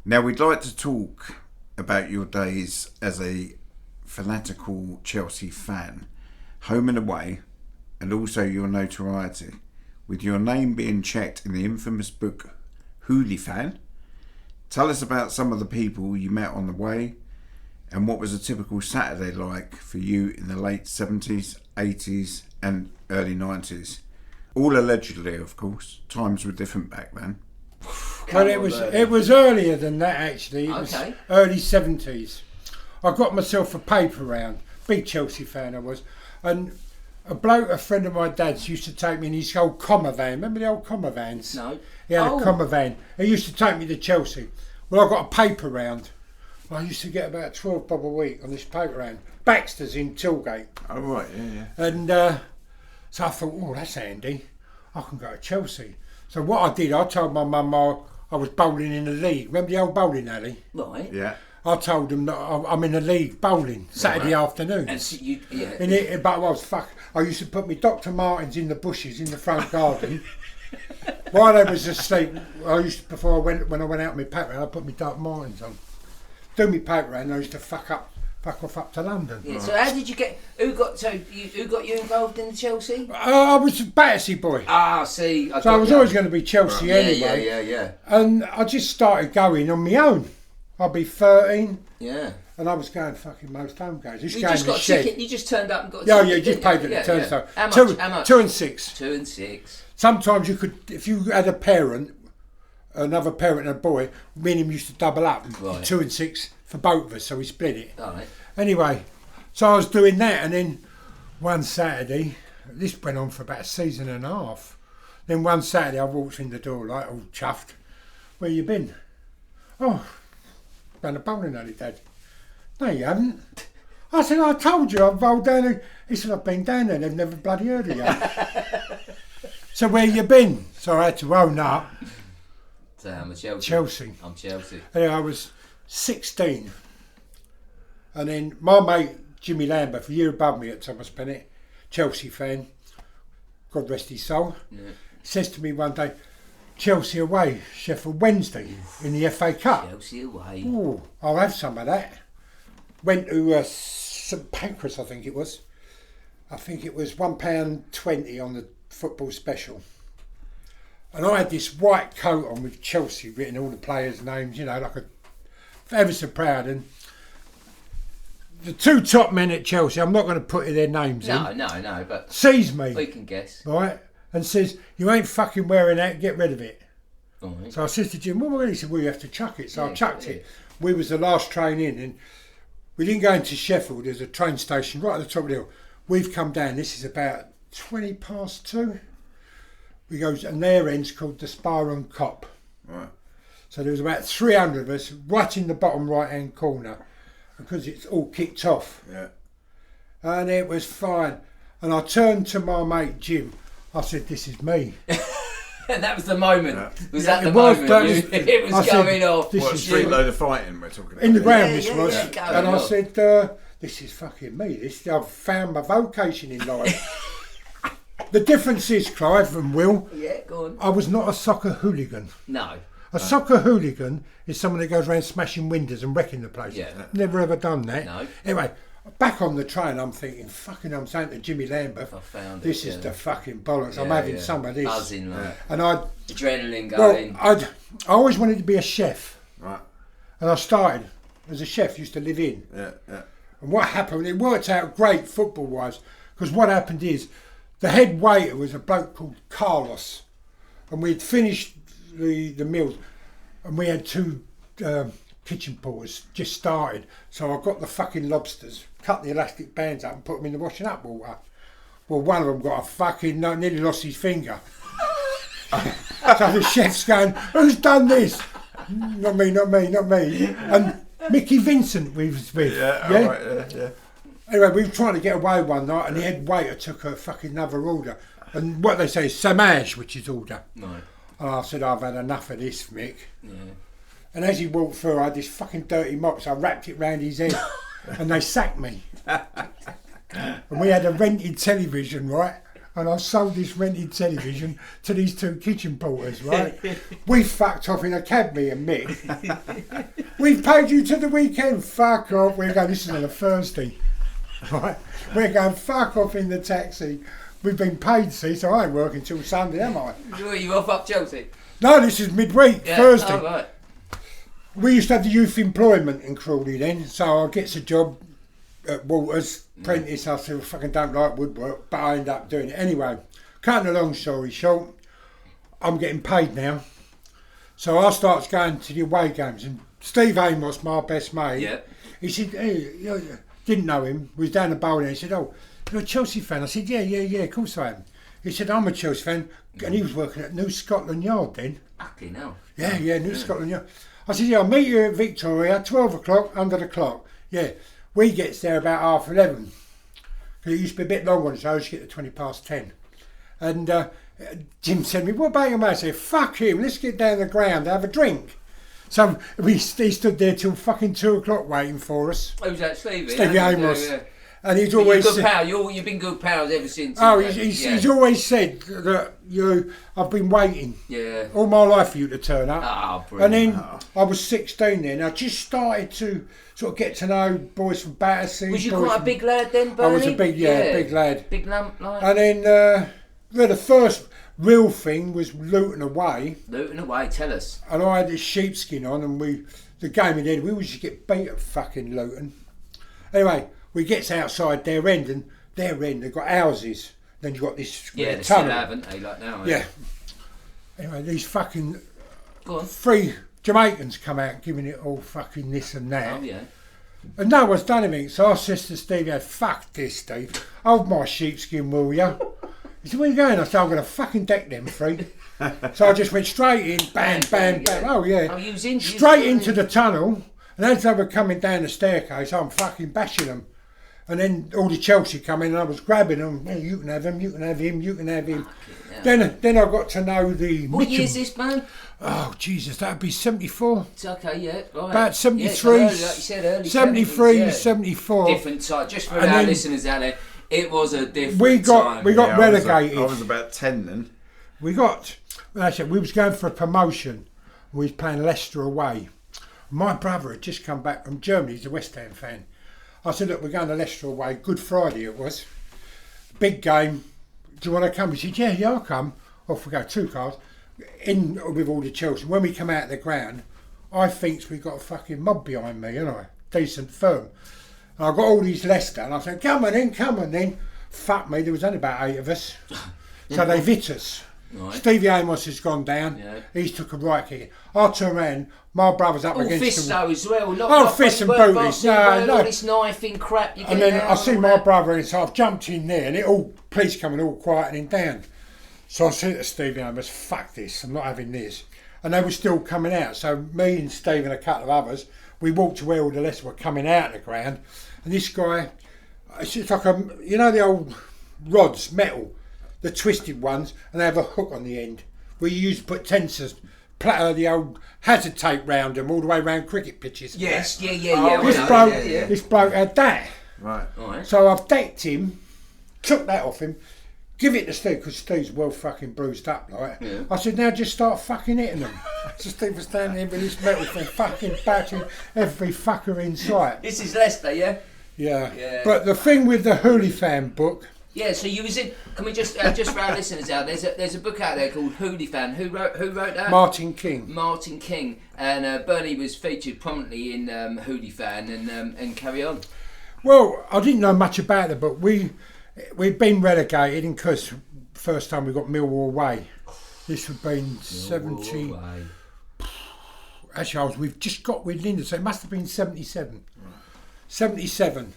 Now, we'd like to talk about your days as a fanatical Chelsea fan, home and away, and also your notoriety, with your name being checked in the infamous book Hoolifan. Tell us about some of the people you met on the way, and what was a typical Saturday like for you in the late 70s, 80s and early 90s. All allegedly, of course. Times were different back then. Well, it was earlier than that actually. It was early 70s. I got myself a paper round. Big Chelsea fan I was. And a friend of my dad's used to take me in his old commer van. Remember the old commer vans? No. He had a commer van. He used to take me to Chelsea. Well, I got a paper round. I used to get about 12 bob a week on this paper round. Baxter's in Tilgate. Oh, right, yeah. And so I thought, oh, that's handy. I can go to Chelsea. So what I did, I told my mum I was bowling in the league. Remember the old bowling alley? Right. Yeah. I told them that I'm in the league bowling Saturday afternoon. And so you, But I was I used to put my Dr. Martens in the bushes in the front garden. While they was asleep, when I went out with my paper, I put my Dr. Martens on. Do my paper and I used to fuck off up to London. Yeah. So how did you get? Who got you involved in the Chelsea? I was a Battersea boy. Ah, see. So I was always going to be Chelsea anyway. Yeah. And I just started going on my own. I'll be 13. Yeah. And I was going fucking most home games. You just got a ticket. You just turned up and got a ticket. Yeah, you just paid at the turnstile. How much? How much? 2 and 6. 2 and 6. Sometimes you could, if you had another parent and a boy, me and him used to double up. Right. 2 and 6 for both of us, so we split it. All right. Anyway, so I was doing that, and then one Saturday, this went on for about a season and a half. Then one Saturday I walked in the door like all chuffed. Where you been? Oh, down the bowling alley, Dad. No, you haven't. I said, I told you I've bowled down there. He said, I've been down there, they've never bloody heard of you. So where you been? So I had to own up. So I'm a Chelsea. Chelsea. I'm Chelsea. Anyway, I was 16. And then my mate, Jimmy Lambert, a year above me at Thomas Bennett, Chelsea fan, God rest his soul, says to me one day, Chelsea away, Sheffield Wednesday in the FA Cup. Chelsea away. Oh, I'll have some of that. Went to St Pancras, I think it was. I think it was £1.20 on the football special. And I had this white coat on with Chelsea written, all the players' names, like ever so proud. And the two top men at Chelsea, I'm not going to put their names in. No, but sees me. We can guess. Right? And says, you ain't fucking wearing that, get rid of it. Right. So I said to Jim, he said, well, you have to chuck it. So I chucked it. We was the last train in, and we didn't go into Sheffield. There's a train station right at the top of the hill. We've come down, this is about 20 past 2. We go, and their end's called the Spar and Cop. Right. So there was about 300 of us right in the bottom right hand corner, because it's all kicked off. Yeah. And it was fine. And I turned to my mate Jim. I said, this is me. And that was the moment. Yeah. Was that the moment? It was going off. What, a street load of fighting we're talking about? In the ground this was. Yeah. And I said, this is fucking me. I've found my vocation in life. The difference is, Clive and Will, go on. I was not a soccer hooligan. No. A soccer hooligan is someone that goes around smashing windows and wrecking the place. Yeah. Never ever done that. No. Anyway, back on the train, I'm thinking, I'm saying to Jimmy Lambert, I found this is the fucking bollocks. I'm having some of this. Buzzing, right. And adrenaline going. I always wanted to be a chef. Right. And I started as a chef, used to live in. Yeah. And what happened, it worked out great football-wise, because what happened is, the head waiter was a bloke called Carlos, and we'd finished the meals, and we had 2 kitchen porters just started. So I got the fucking lobsters, cut the elastic bands up and put them in the washing up water. Well, one of them got a fucking, nearly lost his finger. So the chef's going, who's done this? Not me. And Mickey Vincent we was with. Yeah. Anyway, we were trying to get away one night, and the head waiter took a fucking another order. And what they say is samaj, which is order. No. And I said, I've had enough of this, Mick. Yeah. And as he walked through, I had this fucking dirty mop, so I wrapped it round his head, and they sacked me. And we had a rented television, right? and I sold this rented television to these 2 kitchen porters, right? We fucked off in a cab, me and Mick. We've paid you to the weekend, fuck off. We're going, this is on a Thursday, right? We're going, fuck off in the taxi. We've been paid, see, so I ain't working till Sunday, am I? You off up Chelsea? No, this is midweek, Thursday. Oh, right. We used to have the youth employment in Crawley then, so I gets a job at Walters, apprentice. I said, I fucking don't like woodwork, but I end up doing it anyway. Cutting a long story short, I'm getting paid now. So I starts going to the away games, and Steve Amos, my best mate, he said, hey, didn't know him, was down the bowling, he said, oh, you're a Chelsea fan? I said, yeah, of course I am. He said, I'm a Chelsea fan, and he was working at New Scotland Yard then. Fucking hell. Yeah, New Scotland Yard. I said, yeah, I'll meet you at Victoria, 12 o'clock, under the clock. Yeah, we gets there about 11:30. It used to be a bit longer, so I used to get to 10:20. And Jim said to me, what about your mate? I said, fuck him, let's get down the ground, have a drink. So he stood there till fucking 2 o'clock waiting for us. Who's that, Stevie? Stevie Amos. Yeah. And he's But always you're good pal. You've been good pals ever since. Oh, he's always said that I've been waiting all my life for you to turn up. Oh, and brilliant. then I was 16 then. I just started to sort of get to know boys from Battersea. Was you quite a big lad then, Bernie? I was a big lad. Big lump, like. And then the first real thing was Luton away. Luton away, tell us. And I had this sheepskin on, and the game in the end, we used to get beat at fucking Luton. Anyway, we gets outside their end, and they've got houses. Then you've got this they tunnel. still haven't they, like now? Yeah. Anyway, these fucking Go on. 3 Jamaicans come out giving it all fucking this and that. Oh, yeah. And no one's done anything. So I says to Steve, fuck this, Steve. Hold my sheepskin, will ya? He said, where you going? I said, I'm going to fucking deck them 3. So I just went straight in, bam, bam, bam. Oh, yeah. Oh, you was in, straight into the tunnel. And as they were coming down the staircase, I'm fucking bashing them. And then all the Chelsea come in, and I was grabbing them. Hey, you can have him, you can have him, you can have him. Then I got to know the... What year is this, man? Oh, Jesus, that'd be 74. It's okay, yeah, right. About 73. Yeah, so early, like you said, early 73, 70s, 74. Different time. Just for And our then listeners out there, it was a different time. We got relegated. I was about 10 then. We was going for a promotion. We was playing Leicester away. My brother had just come back from Germany. He's a West Ham fan. I said, look, we're going to Leicester away. Good Friday it was. Big game. Do you want to come? He said, yeah, I'll come. Off we go, 2 cars. In with all the Chelsea. When we come out of the ground, I thinks we got a fucking mob behind me, decent firm. And I got all these Leicester, and I said, come on in. Fuck me, there was only about 8 of us. So they hit us. Right. Stevie Amos has gone down. Yeah. He's took a right kick. I turn around. My brother's up against fists though as well. Fists and booties. All this knifing crap. And then I see my brother, and so I've jumped in there, and police coming all quietening down. So I said to Stevie Amos, fuck this, I'm not having this. And they were still coming out. So me and Steve and a couple of others, we walked to where all the Leicester were coming out of the ground. And this guy, it's like the old rods, metal, the twisted ones, and they have a hook on the end. We used to put tensors, the old hazard tape round them all the way around cricket pitches. Yes, yeah. This bloke had that. Right. So I've decked him, took that off him, give it to Steve, because Steve's well fucking bruised up, like. Yeah. I said, now just start fucking hitting them. So Steve was standing there with this metal thing, fucking battering every fucker in sight. This is Leicester, yeah? Yeah. But the thing with the Hoolifan book... Yeah, so you was in... Can we just for our listeners out, there's a book out there called Hoolifan. Who wrote that? Martin King. And Bernie was featured prominently in Hoolifan, and carry on. Well, I didn't know much about it, but we'd been relegated because first time we got Millwall away. This would have been 70. Actually, we've just got with Linda, so it must have been 77. Right. 77.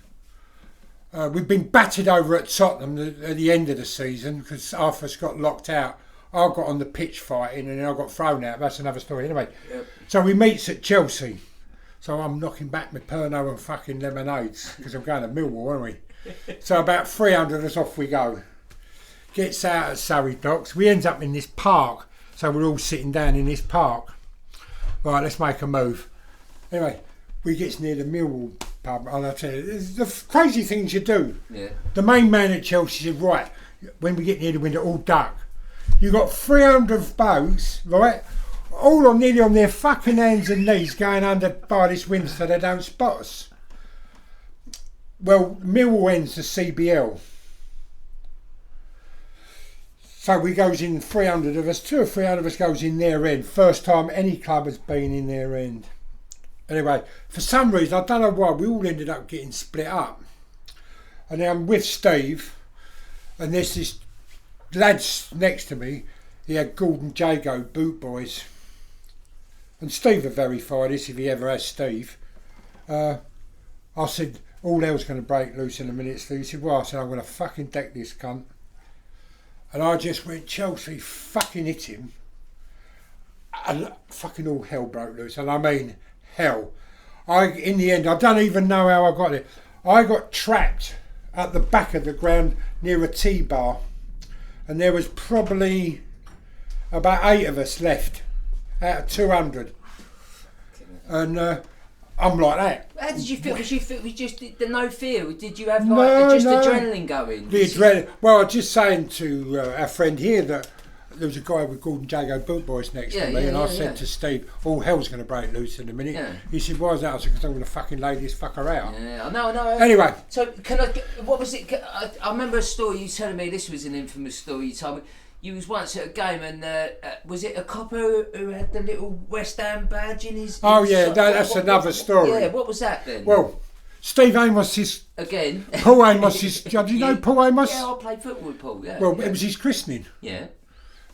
We've been battered over at Tottenham at the end of the season because half of us got locked out. I got on the pitch fighting and then I got thrown out. That's another story. Anyway, So we meets at Chelsea. So I'm knocking back my Pernod and fucking lemonades because I'm going to Millwall, aren't we? So about 300 of us off we go. Gets out at Surrey Docks. We end up in this park. So we're all sitting down in this park. Right, let's make a move. Anyway, we gets near the Millwall pub, and I tell you, the crazy things you do. Yeah. The main man at Chelsea said, right, when we get near the window, all dark. You got 300 boats, right? All on nearly on their fucking hands and knees going under by this window so they don't spot us. Well, Millwall ends the CBL. So we goes in 300 of us, 2 or 300 of us goes in their end. First time any club has been in their end. Anyway, for some reason, I don't know why, we all ended up getting split up. And I'm with Steve, and there's this lad next to me, he had Gordon Jago boot boys. And Steve will verify this if he ever has Steve. I said, all hell's going to break loose in a minute, Steve. He said, well, I said, I'm going to fucking deck this cunt. And I just went, Chelsea, fucking hit him. And fucking all hell broke loose. And I mean, hell. In the end, I don't even know how I got it. I got trapped at the back of the ground near a T-bar. And there was probably about 8 of us left out of 200. And I'm like that. How did you feel? Was just the no fear? Did you have adrenaline going? The adrenaline. Well, I was just saying to our friend here that there was a guy with Gordon Jago boot boys next to me, and I said to Steve, all hell's going to break loose in a minute. Yeah. He said, why is that? I said, because I'm going to fucking lay this fucker out. Yeah, I know. Anyway. So, what was it? I remember a story you telling me, this was an infamous story you told me. You was once at a game and was it a copper who had the little West Ham badge in his... Oh yeah, that's another story. Yeah, what was that then? Well, Steve Amos is... Again? Paul Amos is... Do you know Paul Amos? Yeah, I played football with Paul, yeah. Well, it was his christening. Yeah.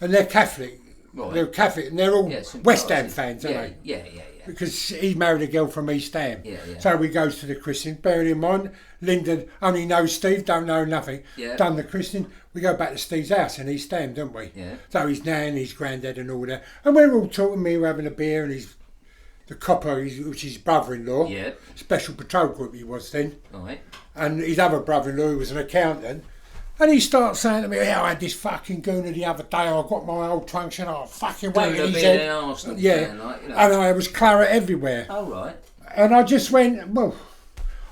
And they're Catholic. Right. They're Catholic and they're all West Ham fans, aren't they? Yeah. Because he married a girl from East Ham. Yeah. So we goes to the christening. Bearing in mind, Lyndon only knows Steve, don't know nothing. Yeah. Done the christening. We go back to Steve's house in East Ham, don't we? Yeah. So his nan, his granddad and all that. And we were all talking, me were having a beer and the copper, which is his brother-in-law. Yeah. Special patrol group he was then. Right. And his other brother-in-law, who was an accountant. And he starts saying to me, yeah, I had this fucking gooner the other day, I got my old trunks and I fucking went in his head. And I was claret everywhere. Oh, right. And I just went, well,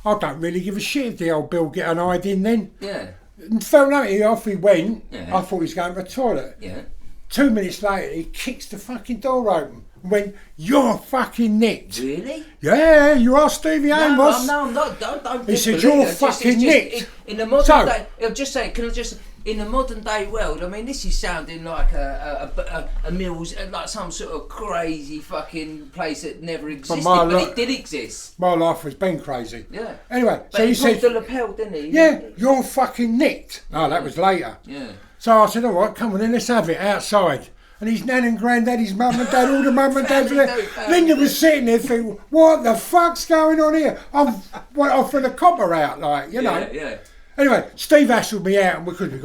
I don't really give a shit if the old Bill get an eyed in then. Yeah. And felt like it, off he went. Yeah. I thought he was going to the toilet. Yeah. 2 minutes later, he kicks the fucking door open and went, you're fucking nicked. Really? Yeah, you are Stevie Amos. No, I'm not. Don't he said, you're fucking nicked. In the modern day, I'll just say, can I just... In the modern day world, I mean, this is sounding like a Mills, like some sort of crazy fucking place that never existed, but it did exist. My life has been crazy. Yeah. Anyway, but so he said, the lapel, didn't he? Yeah, you're fucking nicked. Oh, that was later. Yeah. So I said, all right, come on then, let's have it outside. And his nan and granddad, his mum and dad, all the mum and dads were there. Linda was sitting there thinking, what the fuck's going on here? I've went off for the copper out, like, you know. Yeah. Anyway, Steve hassled me out because we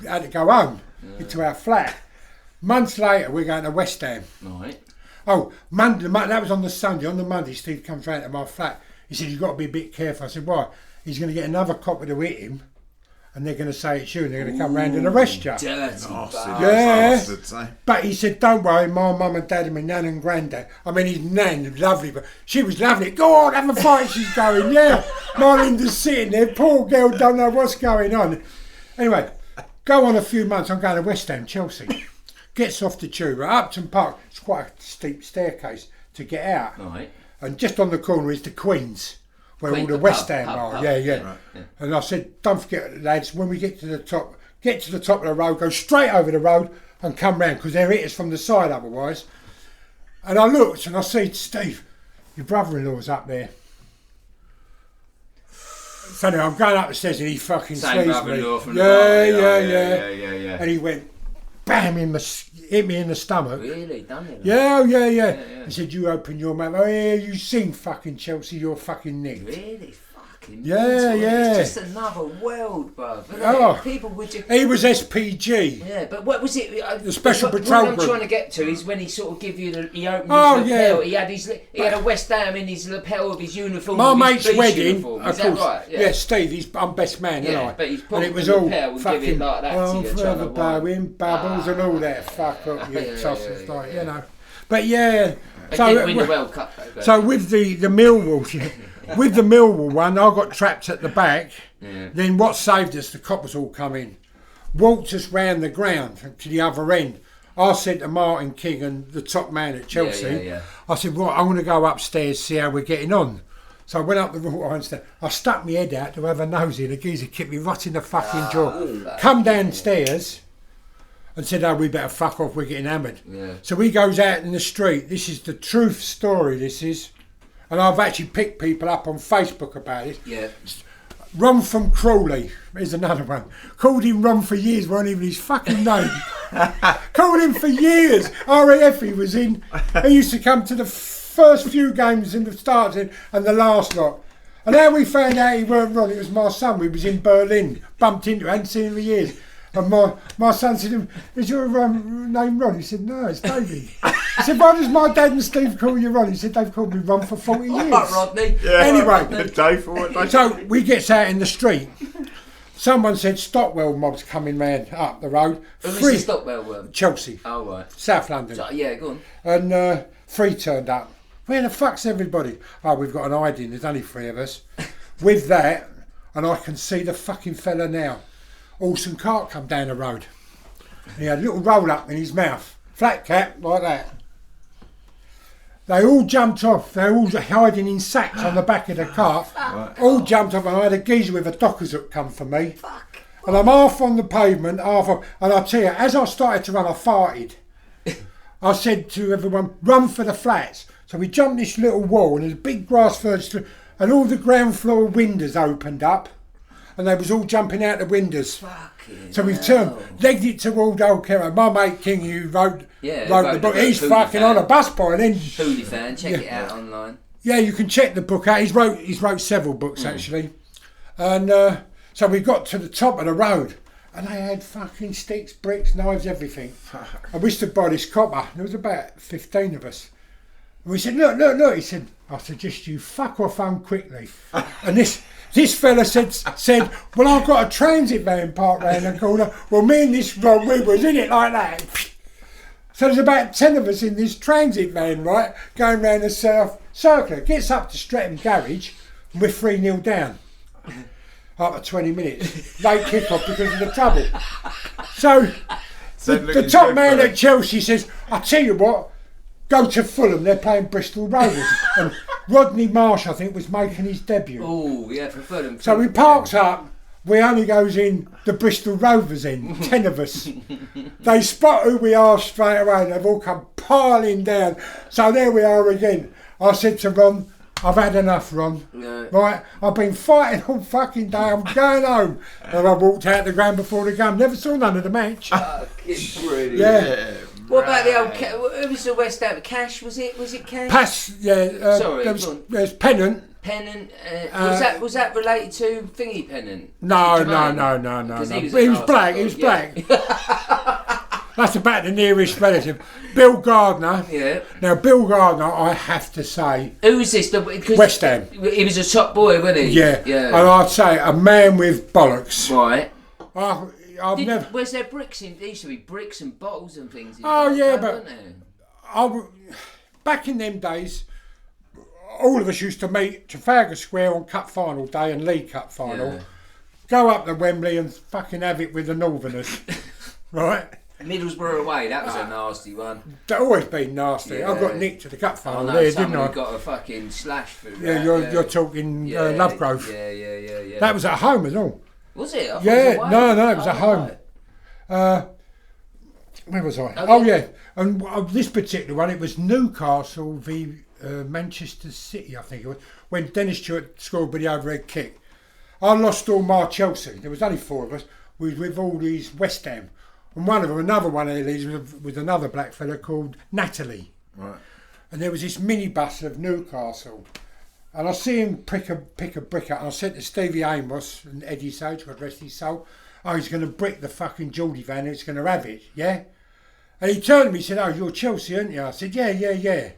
had to go home into our flat. Months later, we're going to West Ham. Right. Oh, Monday, that was on the Sunday. On the Monday, Steve comes round to my flat. He said, you've got to be a bit careful. I said, why? He's going to get another copper to hit him, and they're going to say it's you, and they're going to come round and arrest you. Dirty yeah. But he said, don't worry, my mum and dad and my nan and granddad. I mean, his nan was lovely, but she was lovely. Go on, have a fight, she's going, yeah. My Linda's sitting there, poor girl, don't know what's going on. Anyway, go on a few months, I'm going to West Ham, Chelsea. Gets off the tube at Upton Park. It's quite a steep staircase to get out. Right. And just on the corner is the Queen's, where all the West Ham are. Yeah. Right, yeah. And I said, don't forget, lads, when we get to the top of the road, go straight over the road and come round, because they'll hit us from the side otherwise. And I looked and I said, Steve, your brother-in-law's up there. So anyway, I'm going up the stairs and he fucking sees me. Yeah. And he went, bam, hit me in the stomach. Really? Done it? Yeah. He said, you open your mouth. Oh yeah, you sing fucking Chelsea, you're fucking nicked. Really? Yeah. It's just another world, bruv. People would just... He was SPG. Yeah, but what was it? The special patrol group. What I'm trying to get to is when he sort of give you he opened his lapel. Yeah. He had a West Ham in his lapel of his uniform. My mate's wedding, uniform. Is that right? Yeah, Steve, I'm best man, you know. But he's and it was all fucking like that. Well, forever bowing, bubbles and all that. Fuck up, you sausage, like, you know. But yeah. So didn't win the World Cup. So with the Millwall. With the Millwall one, I got trapped at the back. Yeah. Then what saved us, the coppers all come in. walked us round the ground to the other end. I said to Martin King and the top man at Chelsea, I said, right, I'm going to go upstairs, see how we're getting on. So I went up the wrought iron stairs. I stuck my head out to have a nosy, and the geezer kicked me right in the fucking jaw. Come downstairs and said, oh, we better fuck off, we're getting hammered. Yeah. So he goes out in the street. This is the truth story, this is. And I've actually picked people up on Facebook about it. Yeah. Ron from Crawley, here's another one. Called him Ron for years, weren't even his fucking name. Called him for years. RAF he was in. He used to come to the first few games in the start and the last lot. And how we found out he weren't Ron, it was my son. We was in Berlin, bumped into him, hadn't seen him for years. And my son said to him, is your name Ron? He said, no, it's Davey. He said, why does my dad and Steve call you Ron? He said, they've called me Ron for 40 years. Rodney. Yeah. Anyway, so we get out in the street. Someone said Stockwell mob's coming round up the road. Who is Stockwell? Chelsea. Oh, right. South London. So, yeah, go on. And 3 turned up. Where the fuck's everybody? Oh, we've got an ID, there's only 3 of us. With that, and I can see the fucking fella now. Orson Cart come down the road. He had a little roll up in his mouth. Flat cap, like that. They all jumped off. They were all hiding in sacks on the back of the cart. All jumped off, and I had a geezer with a docker's hook come for me. And I'm half on the pavement, half on... And I tell you, as I started to run, I farted. I said to everyone, run for the flats. So we jumped this little wall, and there's a big grass verge, and all the ground floor windows opened up. And they was all jumping out the windows. So we've turned, legged it toward Old Kerry. My mate King, who wrote the book, he's fucking on a bus by then. Hoolifan, check it out online. Yeah, you can check the book out. He's wrote several books actually. And so we got to the top of the road, and they had fucking sticks, bricks, knives, everything. And we stood by this copper. There was about 15 of us. And we said, look. He said, I suggest you fuck off home quickly. And this fella said, well, I've got a transit van parked round the corner. Well, me and this Ron, we was in it like that. So there's about 10 of us in this transit van, right, going round the south circle. It gets up to Streatham Garage, and we're 3-0 down. After 20 minutes. Late kick-off because of the trouble. So the top man at Chelsea says, I tell you what, go to Fulham, they're playing Bristol Rovers. And Rodney Marsh, I think, was making his debut. Oh, yeah, for Fulham. So he parks up, we only goes in the Bristol Rovers in, 10 of us. They spot who we are straight away, they've all come piling down. So there we are again. I said to Ron, I've had enough, Ron. Yeah. Right, I've been fighting all fucking day, I'm going home. And I walked out the ground before the game, never saw none of the match. It's brilliant. Yeah. What about the old... Who was the West Ham? Cash, was it? Was it Cash? Pass, yeah. Sorry, there's Pennant. Pennant. Was that related to Thingy Pennant? No. He was black. That's about the nearest relative. Bill Gardner. Yeah. Now, Bill Gardner, I have to say... Who was this? West Ham. He was a top boy, wasn't he? Yeah. And I'd say a man with bollocks. Right. Was there bricks in? There used to be bricks and bottles and things. Back in them days, all of us used to meet Trafalgar Square on Cup Final day and League Cup Final. Go up to Wembley and fucking have it with the Northerners, right? Middlesbrough away, that was a nasty one. They've always been nasty. Yeah. I got nicked to the cup final didn't I? Got a fucking slash through that. Yeah, you're talking Lovegrove. Yeah. That was at home as well. Was it? It was at home. Right. Where was I? And this particular one, it was Newcastle v Manchester City, I think it was, when Dennis Stewart scored with the overhead kick. I lost all my Chelsea. There was only 4 of us. We was with all these West Ham. And another one of these was with another black fella called Natalie. Right. And there was this minibus of Newcastle. And I see him pick a brick up. And I said to Stevie Amos and Eddie Sage, God rest his soul, he's going to brick the fucking Geordie van and it's going to have it, yeah? And he turned to me and said, you're Chelsea, aren't you? I said, yeah.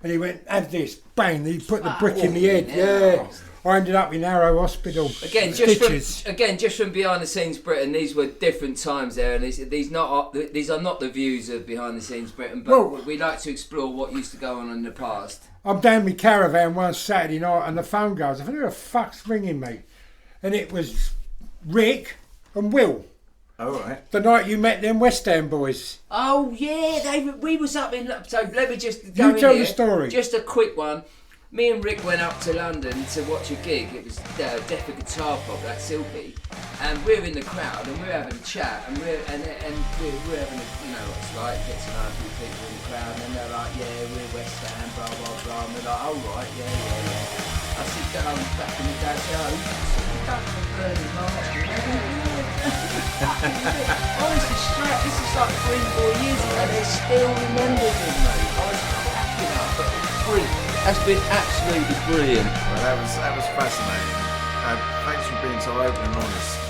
And he went, have this, bang, he put the brick in my head, yeah. I ended up in Arrow Hospital. Again, just from behind the scenes Britain, these were different times there, and these are not the views of behind the scenes Britain, but we like to explore what used to go on in the past. I'm down my caravan one Saturday night, and the phone goes. I thought, who the fuck's ringing me? And it was Rick and Will. All right. The night you met them West Ham boys. Oh yeah, we was up in. So let me just go You in tell here. the story. Just a quick one. Me and Rick went up to London to watch a gig. It was Death of Guitar Pop, that Silky, and we're in the crowd and we're having a chat and we're having a, you know what it's like, get to know a few people in the crowd and they're like, yeah, we're West Ham, blah blah blah, and we're like, oh right, yeah. I sit down back in the day, back in the Burning March, honestly, straight, this is like 3-4 years ago, they still remember me, mate. I was cracking up, but it's brilliant. That's been absolutely brilliant. Well, that was fascinating. Thanks for being so open and honest.